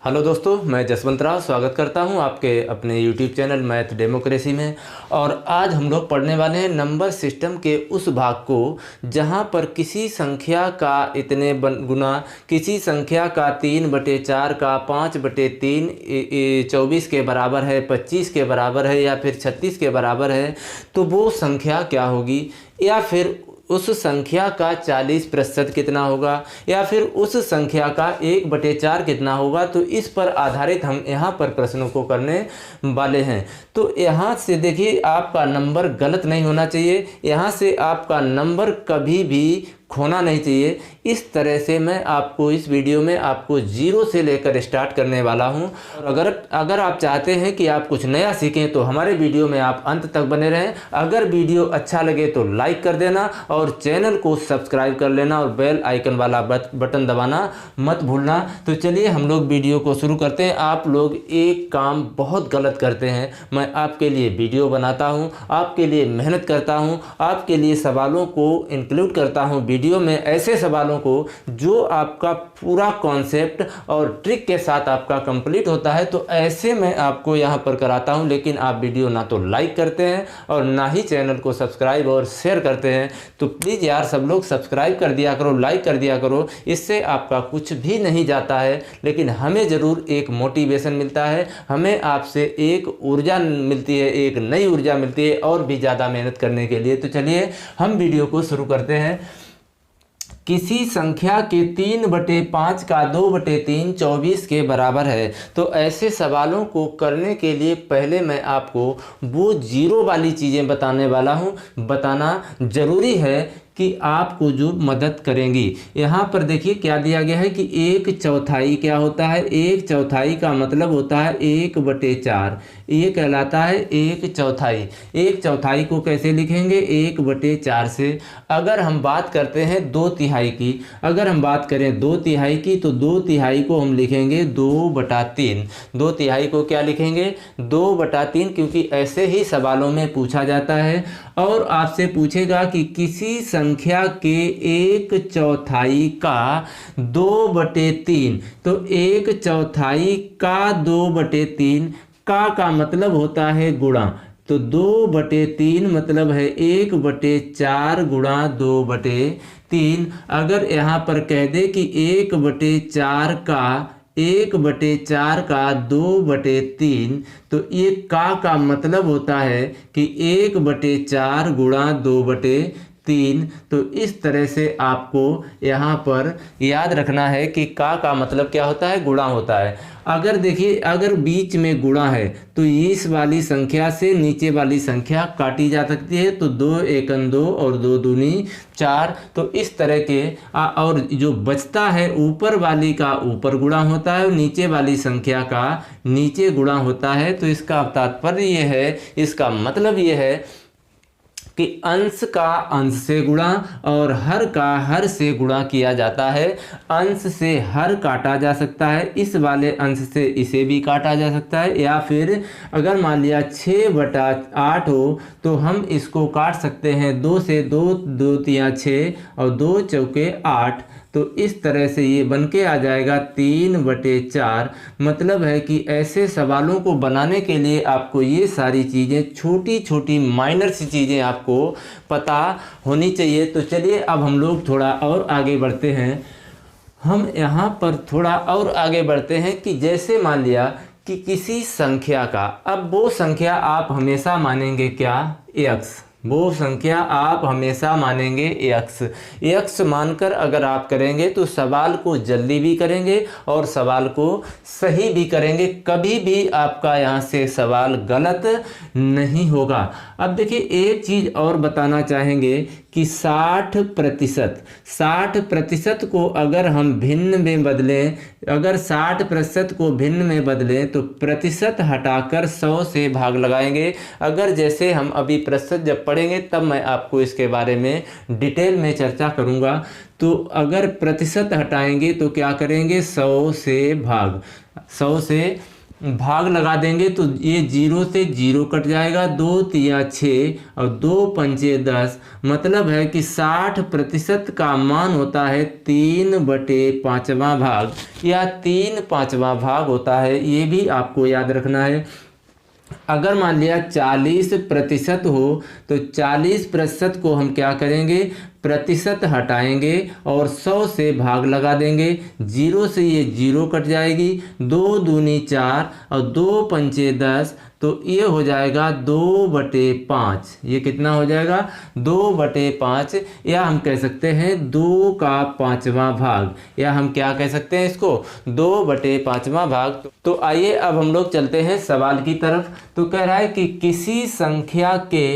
Hello दोस्तों, मैं जसवंत राव स्वागत करता हूं आपके अपने यूट्यूब चैनल मैथ डेमोक्रेसी में। और आज हम लोग पढ़ने वाले हैं नंबर सिस्टम के उस भाग को जहां पर किसी संख्या का इतने गुना, किसी संख्या का 3/4 का 5/3 24 के बराबर है, 25 के बराबर है या फिर 36 के बराबर है, तो वो संख्या क्या होगी, या फिर उस संख्या का 40% कितना होगा, या फिर उस संख्या का 1/4 कितना होगा। तो इस पर आधारित हम यहाँ पर प्रश्नों को करने वाले हैं। तो यहाँ से देखिए, आपका नंबर गलत नहीं होना चाहिए, यहाँ से आपका नंबर कभी भी खोना नहीं चाहिए। इस तरह से मैं आपको इस वीडियो में आपको जीरो से लेकर स्टार्ट करने वाला हूं। और अगर आप चाहते हैं कि आप कुछ नया सीखें तो हमारे वीडियो में आप अंत तक बने रहें। अगर वीडियो अच्छा लगे तो लाइक कर देना और चैनल को सब्सक्राइब कर लेना और बेल आइकन वाला बटन दबाना मत भूलना। तो चलिए हम लोग वीडियो को शुरू करते हैं। आप लोग एक काम बहुत गलत करते हैं। मैं आपके लिए वीडियो बनाता हूँ, आपके लिए मेहनत करता हूँ, आपके लिए सवालों को इंक्लूड करता हूँ वीडियो में, ऐसे सवालों को जो आपका पूरा कॉन्सेप्ट और ट्रिक के साथ आपका कंप्लीट होता है, तो ऐसे मैं आपको यहाँ पर कराता हूँ। लेकिन आप वीडियो ना तो लाइक करते हैं और ना ही चैनल को सब्सक्राइब और शेयर करते हैं। तो प्लीज़ यार, सब लोग सब्सक्राइब कर दिया करो, लाइक कर दिया करो। इससे आपका कुछ भी नहीं जाता है, लेकिन हमें ज़रूर एक मोटिवेशन मिलता है, हमें आपसे एक ऊर्जा मिलती है, एक नई ऊर्जा मिलती है और भी ज़्यादा मेहनत करने के लिए। तो चलिए हम वीडियो को शुरू करते हैं। किसी संख्या के 3/5 का 2/3 24 के बराबर है। तो ऐसे सवालों को करने के लिए पहले मैं आपको वो जीरो वाली चीज़ें बताने वाला हूँ। बताना ज़रूरी है कि आपको जो मदद करेंगी। यहाँ पर देखिए क्या दिया गया है कि 1/4 क्या होता है। 1/4 का मतलब होता है 1/4। ये कहलाता है 1/4। 1/4 को कैसे लिखेंगे? 1/4 से। अगर हम बात करते हैं 2/3 की, अगर हम बात करें 2/3 की, तो 2/3 को हम लिखेंगे 2/3। 2/3 को क्या लिखेंगे? 2/3, क्योंकि ऐसे ही सवालों में पूछा जाता है। और आपसे पूछेगा कि किसी संख्या के 1/4 का 2/3, तो 1/4 का 2/3 का मतलब होता है गुणा। तो 2/3 मतलब है 1/4 गुणा 2/3। अगर यहाँ पर कह दे कि 1/4 का 2/3, तो ये का मतलब होता है कि 1/4 गुणा 2/3। तो इस तरह से आपको यहाँ पर याद रखना है कि का मतलब क्या होता है? गुणा होता है। अगर देखिए, अगर बीच में गुणा है तो इस वाली संख्या से नीचे वाली संख्या काटी जा सकती है। तो 2 एकन 2 और 2 दूनी 4। तो इस तरह के और जो बचता है ऊपर वाली का ऊपर गुणा होता है और नीचे वाली संख्या का नीचे गुणा होता है। तो इसका तात्पर्य ये है, इसका मतलब ये है कि अंश का अंश से गुणा और हर का हर से गुणा किया जाता है। अंश से हर काटा जा सकता है, इस वाले अंश से इसे भी काटा जा सकता है, या फिर अगर मान लिया 6/8 हो तो हम इसको काट सकते हैं 2 से। 2 2 3 6 और 2 चौके 8। तो इस तरह से ये बन के आ जाएगा 3/4। मतलब है कि ऐसे सवालों को बनाने के लिए आपको ये सारी चीज़ें, छोटी छोटी माइनर सी चीज़ें आपको पता होनी चाहिए। तो चलिए अब हम लोग थोड़ा और आगे बढ़ते हैं। हम यहाँ पर थोड़ा और आगे बढ़ते हैं कि जैसे मान लिया कि किसी संख्या का, अब वो संख्या आप हमेशा मानेंगे क्या? x। वो संख्या आप हमेशा मानेंगे x मानकर अगर आप करेंगे तो सवाल को जल्दी भी करेंगे और सवाल को सही भी करेंगे। कभी भी आपका यहाँ से सवाल गलत नहीं होगा। अब देखिए, एक चीज़ और बताना चाहेंगे कि 60% को अगर हम भिन्न में बदलें, अगर 60% को भिन्न में बदलें तो प्रतिशत हटाकर 100 से भाग लगाएंगे। अगर जैसे हम अभी प्रतिशत जब पढ़ेंगे तब मैं आपको इसके बारे में डिटेल में चर्चा करूंगा। तो अगर प्रतिशत हटाएंगे तो क्या करेंगे? 100 से भाग, 100 से भाग लगा देंगे तो ये 0 से 0 कट जाएगा, 2 तिया 6 और 2 पंचे 10, मतलब है कि 60% का मान होता है 3/5वां भाग या 3/5वां भाग होता है। ये भी आपको याद रखना है। अगर मान लिया 40% हो तो 40% को हम क्या करेंगे, प्रतिशत हटाएंगे और 100 से भाग लगा देंगे। 0 से ये 0 कट जाएगी, 2 दूनी 4 और 2 पंचे 10, तो ये हो जाएगा 2/5। ये कितना हो जाएगा, 2/5, या हम कह सकते हैं 2 का 5वां भाग, या हम क्या कह सकते हैं इसको, 2/5वां भाग। तो आइए अब हम लोग चलते हैं सवाल की तरफ। तो कह रहा है कि किसी संख्या के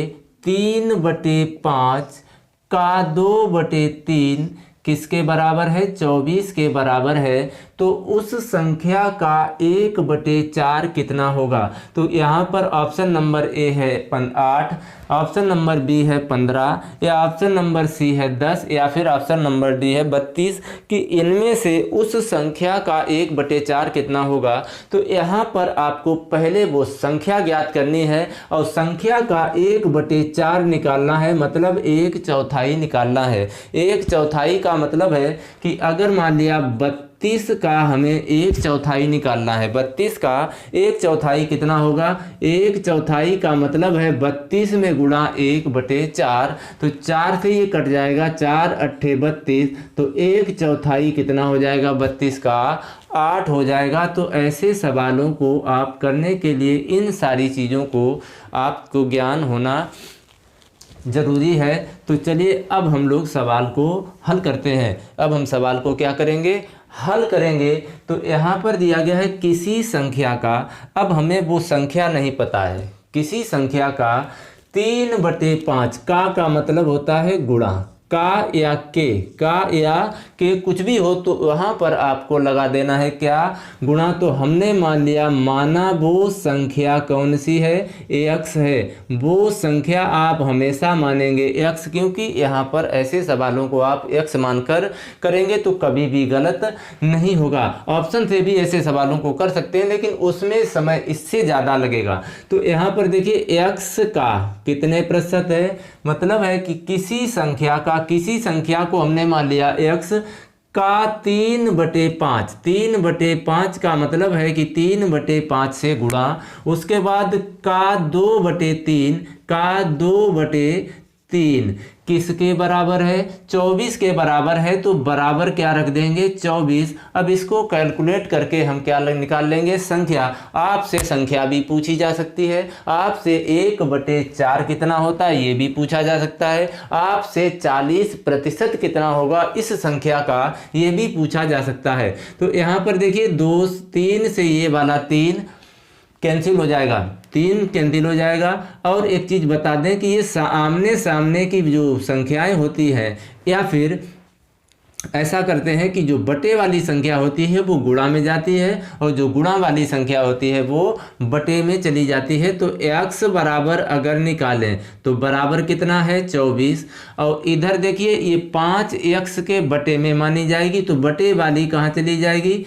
3/5 का 2/3 किसके बराबर है, 24 के बराबर है। तो उस संख्या का 1/4 कितना होगा। तो यहाँ पर ऑप्शन नंबर ए है 8, ऑप्शन नंबर बी है 15, या ऑप्शन नंबर सी है 10, या फिर ऑप्शन नंबर डी है 32, कि इनमें से उस संख्या का 1/4 कितना होगा। तो यहाँ पर आपको पहले वो संख्या ज्ञात करनी है और संख्या का 1/4 निकालना है, मतलब 1/4 निकालना है। 1/4 का मतलब है कि अगर मान लिया 32 का हमें 1/4 निकालना है, 32 का 1/4 कितना होगा, 1/4 का मतलब है 32 में गुणा 1/4, तो 4 से ये कट जाएगा, 4 अट्ठे 32, तो 1/4 कितना हो जाएगा, 32 का 8 हो जाएगा। तो ऐसे सवालों को आप करने के लिए इन सारी चीज़ों को आपको ज्ञान होना ज़रूरी है। तो चलिए अब हम लोग सवाल को हल करते हैं। अब हम सवाल को क्या करेंगे, हल करेंगे। तो यहाँ पर दिया गया है किसी संख्या का, अब हमें वो संख्या नहीं पता है, किसी संख्या का 3/5, का मतलब होता है गुणा, का या के कुछ भी हो तो वहाँ पर आपको लगा देना है क्या, गुणा। तो हमने मान लिया, माना वो संख्या कौन सी है, x है। वो संख्या आप हमेशा मानेंगे x, क्योंकि यहाँ पर ऐसे सवालों को आप x मानकर करेंगे तो कभी भी गलत नहीं होगा। ऑप्शन से भी ऐसे सवालों को कर सकते हैं, लेकिन उसमें समय इससे ज़्यादा लगेगा। तो यहाँ पर देखिए x का कितने प्रतिशत है, मतलब है कि किसी संख्या को हमने मान लिया x का 3/5, 3/5 का मतलब है कि 3/5 से गुणा, उसके बाद का 2/3, का 2/3 किसके बराबर है, 24 के बराबर है। तो बराबर क्या रख देंगे, 24। अब इसको कैलकुलेट करके हम क्या निकाल लेंगे, संख्या। आपसे संख्या भी पूछी जा सकती है, आपसे 1/4 कितना होता है ये भी पूछा जा सकता है, आपसे 40% कितना होगा इस संख्या का ये भी पूछा जा सकता है। तो यहाँ पर देखिए 2 3 से ये वाला 3 कैंसिल हो जाएगा, 3 कैंसिल हो जाएगा। और एक चीज़ बता दें कि ये आमने सामने की जो संख्याएं होती हैं, या फिर ऐसा करते हैं कि जो बटे वाली संख्या होती है वो गुणा में जाती है और जो गुणा वाली संख्या होती है वो बटे में चली जाती है। तो x बराबर अगर निकालें तो बराबर कितना है, 24। और इधर देखिए ये 5x के बटे में मानी जाएगी, तो बटे वाली कहाँ चली जाएगी,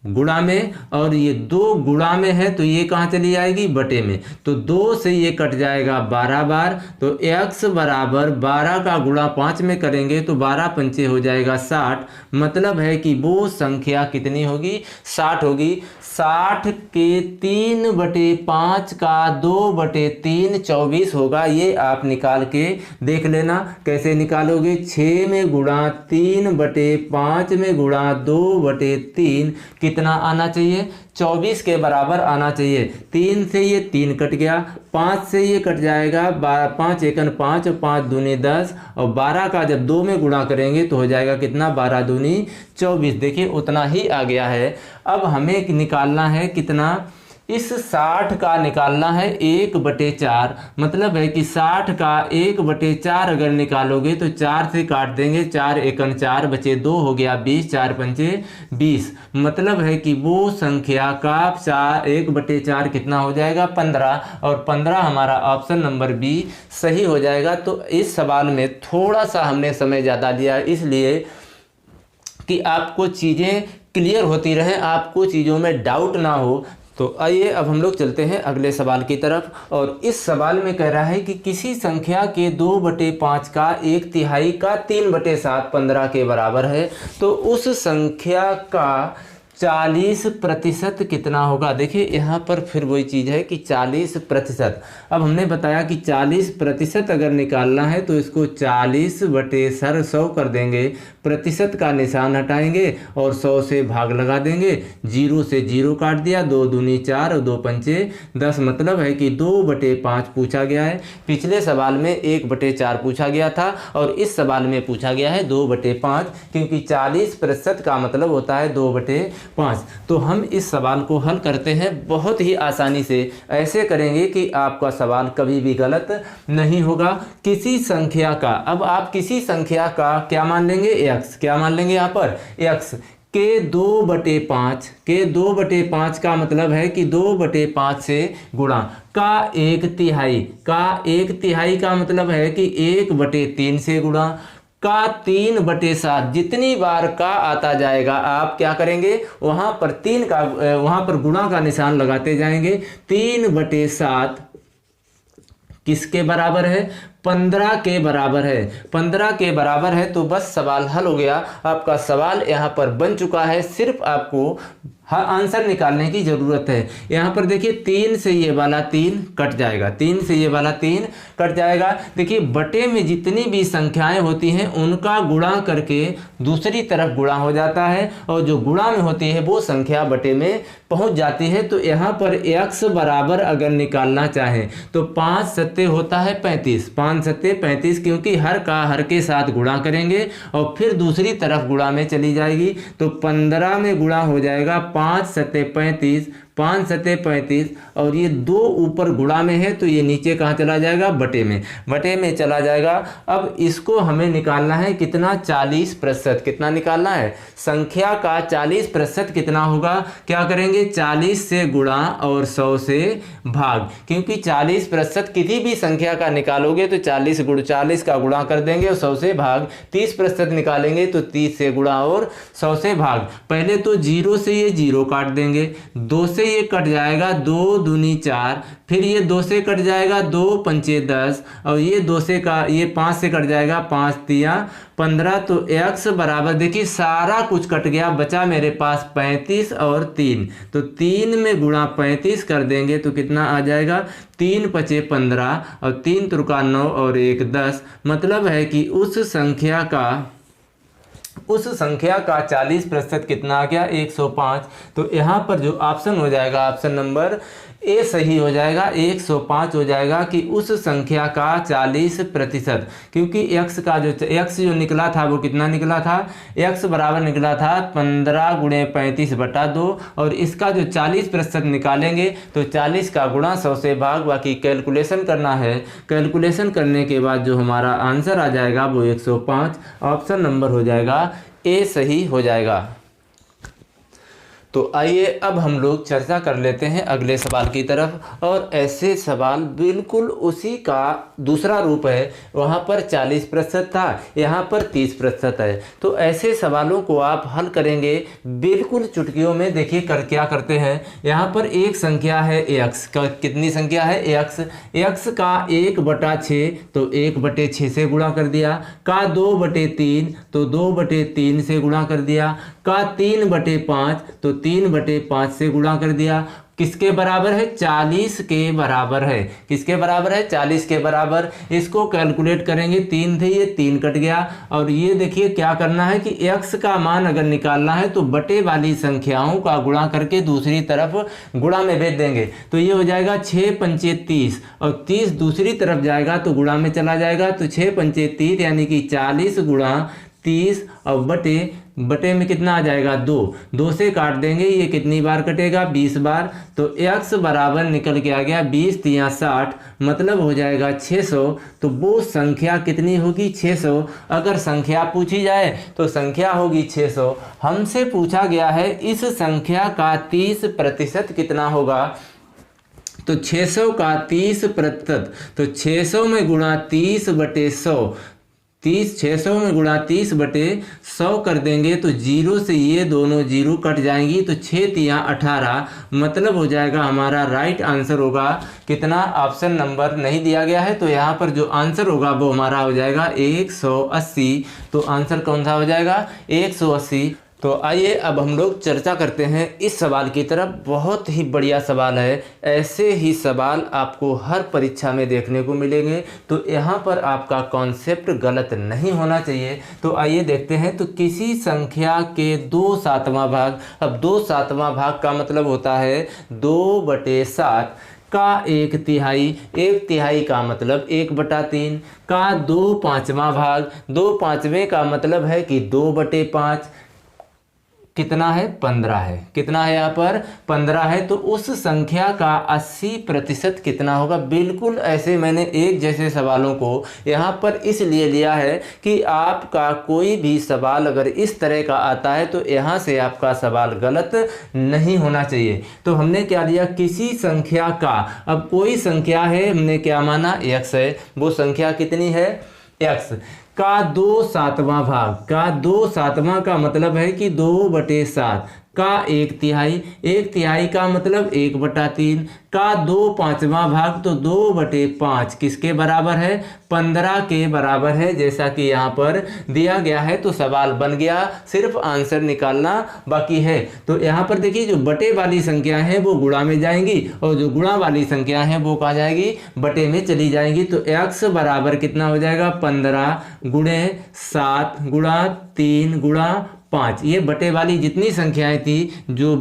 गुणा में, और ये 2 गुणा में है तो ये कहाँ चली जाएगी, बटे में। तो 2 से ये कट जाएगा 12 बार, तो x बराबर 12 का गुणा 5 में करेंगे तो 12 पंचे हो जाएगा 60, मतलब है कि वो संख्या कितनी होगी, 60 होगी। 60 के 3/5 का 2/3 24 होगा। ये आप निकाल के देख लेना कैसे निकालोगे, 6 में गुणा 3/5 में गुणा 2/3 कितना आना चाहिए, 24 के बराबर आना चाहिए। 3 से ये 3 कट गया, 5 से ये कट जाएगा, 5 एकन 5 और 5 दूनी 10, और 12 का जब 2 में गुणा करेंगे तो हो जाएगा कितना, 12 दूनी 24। देखिए उतना ही आ गया है। अब हमें निकालना है कितना, इस 60 का निकालना है 1/4, मतलब है कि 60 का 1/4 अगर निकालोगे तो 4 से काट देंगे, 4 एकन 4 बचे 2 हो गया 20, 4 पंचे 20, मतलब है कि वो संख्या का 1/4 कितना हो जाएगा, 15, और 15 हमारा ऑप्शन नंबर बी सही हो जाएगा। तो इस सवाल में थोड़ा सा हमने समय ज़्यादा लिया, इसलिए कि आपको चीज़ें क्लियर होती रहें, आपको चीज़ों में डाउट ना हो। तो आइए अब हम लोग चलते हैं अगले सवाल की तरफ। और इस सवाल में कह रहा है कि किसी संख्या के 2/5 का 1/3 का 3/7 15 के बराबर है, तो उस संख्या का 40% कितना होगा। देखिए यहाँ पर फिर वही चीज़ है कि 40%। अब हमने बताया कि 40% अगर निकालना है तो इसको 40/100 कर देंगे, प्रतिशत का निशान हटाएंगे और 100 से भाग लगा देंगे, 0 से 0 काट दिया, 2 दूनी 4 और 2 पंचे 10, मतलब है कि 2/5 पूछा गया है। पिछले सवाल में 1/4 पूछा गया था और इस सवाल में पूछा गया है 2/5, क्योंकि 40% का मतलब होता है 2/5। तो हम इस सवाल को हल करते हैं बहुत ही आसानी से। ऐसे करेंगे कि आपका सवाल कभी भी गलत नहीं होगा। किसी संख्या का, अब आप किसी संख्या का क्या मान लेंगे, x, क्या मान लेंगे यहाँ पर x के 2/5 का मतलब है कि 2/5 से गुणा, का 1/3 का मतलब है कि 1/3 से गुणा, का 3/7। जितनी बार का आता जाएगा आप क्या करेंगे, वहां पर गुणा का निशान लगाते जाएंगे। 3/7 किसके बराबर है, 15 के बराबर है। 15 के बराबर है तो बस सवाल हल हो गया। आपका सवाल यहाँ पर बन चुका है, सिर्फ आपको आंसर निकालने की ज़रूरत है। यहाँ पर देखिए 3 से ये वाला 3 कट जाएगा, 3 से ये वाला 3 कट जाएगा। देखिए बटे में जितनी भी संख्याएं होती हैं उनका गुणा करके दूसरी तरफ गुणा हो जाता है, और जो गुणा में होती है वो संख्या बटे में पहुँच जाती है। तो यहाँ पर x बराबर अगर निकालना चाहें तो 5 सत्ते होता है 35, 5 सत्ते 35, क्योंकि हर का हर के साथ गुणा करेंगे और फिर दूसरी तरफ गुणा में चली जाएगी, तो 15 में गुणा हो जाएगा, 5 सत्ते 35, 5 सत्ते 35, और ये 2 ऊपर गुणा में है तो ये नीचे कहाँ चला जाएगा, बटे में चला जाएगा। अब इसको हमें निकालना है कितना, 40%। कितना निकालना है, संख्या का 40% कितना होगा। क्या करेंगे, 40 से गुणा और 100 से भाग, क्योंकि 40% किसी भी संख्या का निकालोगे तो 40 × 40 का गुणा कर देंगे और 100 से भाग। 30% निकालेंगे तो 30 से गुणा और 100 से भाग। पहले तो 0 से ये 0 काट देंगे, 2 से ये कट जाएगा, 2 दूनी 4, फिर ये 2 से कट जाएगा, 2 पंचे 10, और ये 2 से का ये 5 से कट जाएगा, 5 तिया 15। तो x बराबर, देखिए सारा कुछ कट गया, बचा मेरे पास 35 और 3, तो 3 में गुणा 35 कर देंगे तो कितना आ जाएगा, 3 पचे 15 और 3 त्रिका 9 और 1 10, मतलब है कि उस संख्या का 40% कितना आ गया, 105। तो यहाँ पर जो ऑप्शन हो जाएगा, ऑप्शन नंबर ए सही हो जाएगा, 105 हो जाएगा कि उस संख्या का 40%, क्योंकि x जो निकला था वो कितना निकला था, x बराबर निकला था 15 × 35/2, और इसका जो 40% निकालेंगे तो 40 का गुणा 100 से भाग, बाकी कैलकुलेशन करना है। कैलकुलेशन करने के बाद जो हमारा आंसर आ जाएगा वो 105, ऑप्शन नंबर हो जाएगा ए सही हो जाएगा। तो आइए अब हम लोग चर्चा कर लेते हैं अगले सवाल की तरफ। और ऐसे सवाल बिल्कुल उसी का दूसरा रूप है, वहाँ पर 40% था, यहाँ पर 30% है। तो ऐसे सवालों को आप हल करेंगे बिल्कुल चुटकियों में। देखिए क्या करते हैं, यहाँ पर एक संख्या है x, कितनी संख्या है, x का 1/6 तो 1/6 से गुणा कर दिया, का 2/3 तो 2/3 से गुणा कर दिया, का 3/5 तो 3/5 से गुणा कर दिया। किसके बराबर है, 40 के बराबर है। किसके बराबर है, 40 के बराबर। इसको कैलकुलेट करेंगे, 3 थे ये 3 कट गया। और ये देखिए क्या करना है कि x का मान अगर निकालना है तो बटे वाली संख्याओं का गुणा करके दूसरी तरफ गुणा में भेज देंगे। तो ये हो जाएगा 6 पंचे 30 और 30 दूसरी तरफ जाएगा तो गुणा में चला जाएगा। तो 6 पंचे 30 यानी कि 40 × 30 और बटे में कितना आ जाएगा, 2 से काट देंगे, ये कितनी बार कटेगा, 20 बार। तो x बराबर निकल के आ गया 20 तिया 60, मतलब हो जाएगा 600। तो वो संख्या कितनी होगी, 600। अगर संख्या पूछी जाए तो संख्या होगी 600। हमसे पूछा गया है इस संख्या का 30% कितना होगा। तो 600 का 30%, तो 600 में गुणा 30/100 30 600 में गुणा 30/100 कर देंगे तो जीरो से ये दोनों जीरो कट जाएंगी, तो 6 तियाँ 18, मतलब हो जाएगा हमारा राइट आंसर होगा कितना, ऑप्शन नंबर नहीं दिया गया है, तो यहाँ पर जो आंसर होगा वो हमारा हो जाएगा 180। तो आंसर कौन सा हो जाएगा 180। तो आइए अब हम लोग चर्चा करते हैं इस सवाल की तरफ। बहुत ही बढ़िया सवाल है, ऐसे ही सवाल आपको हर परीक्षा में देखने को मिलेंगे, तो यहाँ पर आपका कॉन्सेप्ट गलत नहीं होना चाहिए। तो आइए देखते हैं। तो किसी संख्या के 2/7 भाग, अब 2/7 भाग का मतलब होता है 2/7 का 1/3, 1/3 का मतलब 1/3 का 2/5 भाग, 2/5 का मतलब है कि 2/5 कितना है 15 है, कितना है यहाँ पर 15 है। तो उस संख्या का 80% कितना होगा। बिल्कुल ऐसे मैंने एक जैसे सवालों को यहाँ पर इसलिए लिया है कि आपका कोई भी सवाल अगर इस तरह का आता है तो यहाँ से आपका सवाल गलत नहीं होना चाहिए। तो हमने क्या लिया, किसी संख्या का, अब कोई संख्या है, हमने क्या माना x है, वो संख्या कितनी है x का 2/7 भाग, का 2/7 का मतलब है कि 2/7 का 1/3, 1/3 का मतलब 1/3 का 2/5 भाग, तो 2/5 किसके बराबर है 15 के बराबर है, जैसा कि यहाँ पर दिया गया है। तो सवाल बन गया, सिर्फ आंसर निकालना बाकी है। तो यहाँ पर देखिए जो बटे वाली संख्या है वो गुणा में जाएंगी और जो गुणा वाली संख्या है वो कहाँ जाएगी, बटे में चली जाएंगी। तो x बराबर कितना हो जाएगा 15 गुणे 7 गुणा 3 गुणा 5, ये बटे वाली जितनी संख्याएं थी, जो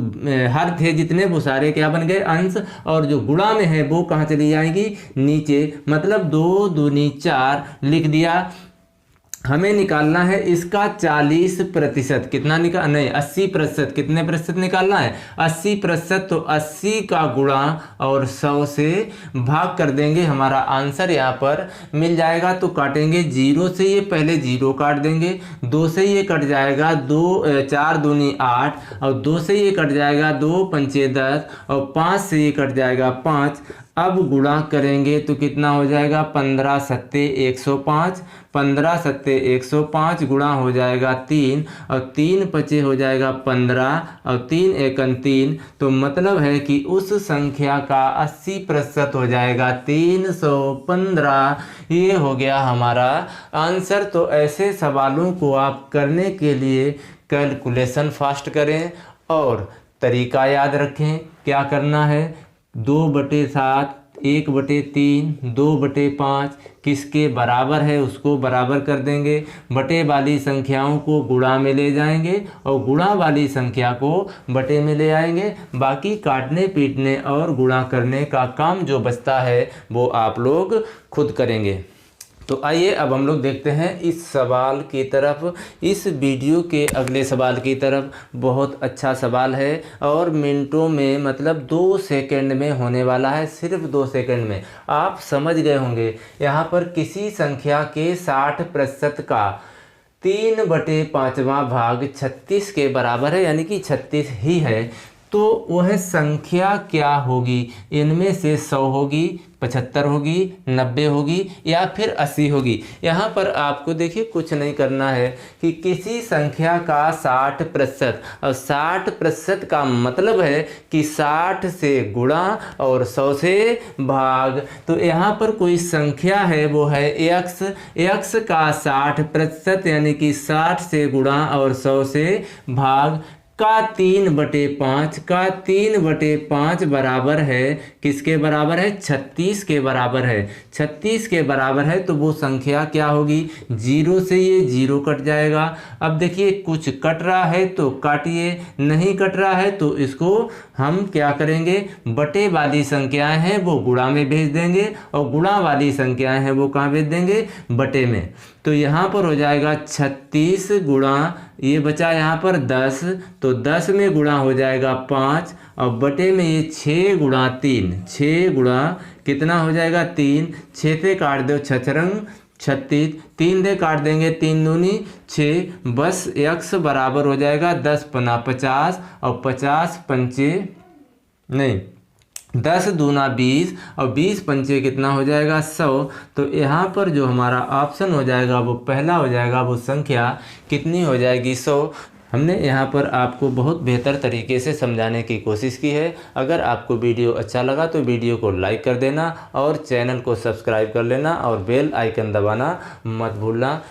हर थे जितने, वो सारे क्या बन गए अंश, और जो गुणा में है वो कहाँ चली जाएंगी नीचे, मतलब 2 दूनी 4 लिख दिया। हमें निकालना है इसका 40%, कितना निकाल, नहीं 80%, कितने प्रतिशत निकालना है 80%। तो 80 का गुणा और 100 से भाग कर देंगे, हमारा आंसर यहाँ पर मिल जाएगा। तो काटेंगे 0 से, ये पहले 0 काट देंगे, 2 से ये कट जाएगा 2, 4 दूनी 8, और 2 से ये कट जाएगा 2 पंचे 10, और 5 से ये कट जाएगा 5। अब गुणा करेंगे तो कितना हो जाएगा 15 सत्ते 105, 15 सत्ते 105 गुणा हो जाएगा 3, और 3 पचे हो जाएगा 15, और 3 एकन 3। तो मतलब है कि उस संख्या का 80% हो जाएगा 315। ये हो गया हमारा आंसर। तो ऐसे सवालों को आप करने के लिए कैलकुलेशन फास्ट करें और तरीका याद रखें। क्या करना है, 2/7, 1/3, 2/5 किसके बराबर है उसको बराबर कर देंगे, बटे वाली संख्याओं को गुणा में ले जाएंगे और गुणा वाली संख्या को बटे में ले आएंगे। बाकी काटने पीटने और गुणा करने का काम जो बचता है वो आप लोग खुद करेंगे। तो आइए अब हम लोग देखते हैं इस सवाल की तरफ, इस वीडियो के अगले सवाल की तरफ। बहुत अच्छा सवाल है और मिनटों में, मतलब 2 सेकंड में होने वाला है, सिर्फ 2 सेकंड में आप समझ गए होंगे। यहाँ पर किसी संख्या के 60% का 3/5 भाग 36 के बराबर है, यानी कि 36 ही है, तो वह संख्या क्या होगी। इनमें से 100 होगी, 75 होगी, 90 होगी या फिर 80 होगी। यहाँ पर आपको देखिए कुछ नहीं करना है कि किसी संख्या का 60%, और 60% का मतलब है कि 60 से गुणा और 100 से भाग। तो यहाँ पर कोई संख्या है वो है x, x का 60% यानी कि 60 से गुणा और 100 से भाग का 3/5, का 3/5 बराबर है किसके बराबर है 36 के बराबर है। 36 के बराबर है तो वो संख्या क्या होगी, 0 से ये 0 कट जाएगा। अब देखिए कुछ कट रहा है तो काटिए, नहीं कट रहा है तो इसको हम क्या करेंगे, बटे वाली संख्याएं हैं वो गुणा में भेज देंगे और गुणा वाली संख्याएं हैं वो कहाँ भेज देंगे, बटे में। तो यहाँ पर हो जाएगा 36 गुणा, ये बचा यहाँ पर 10, तो 10 में गुणा हो जाएगा 5 और बटे में ये 6 गुणा 3, 6 गुणा कितना हो जाएगा 3, 6 से काट दो 6 रंग 36, 3 से काट देंगे 3 दूनी 6, बस x बराबर हो जाएगा 10 पना 50 और 50 पंचे नहीं 10 दूना 20 और 20 पंचे कितना हो जाएगा 100। तो यहाँ पर जो हमारा ऑप्शन हो जाएगा वो पहला हो जाएगा, वो संख्या कितनी हो जाएगी 100। हमने यहाँ पर आपको बहुत बेहतर तरीके से समझाने की कोशिश की है। अगर आपको वीडियो अच्छा लगा तो वीडियो को लाइक कर देना और चैनल को सब्सक्राइब कर लेना और बेल आइकन दबाना मत भूलना।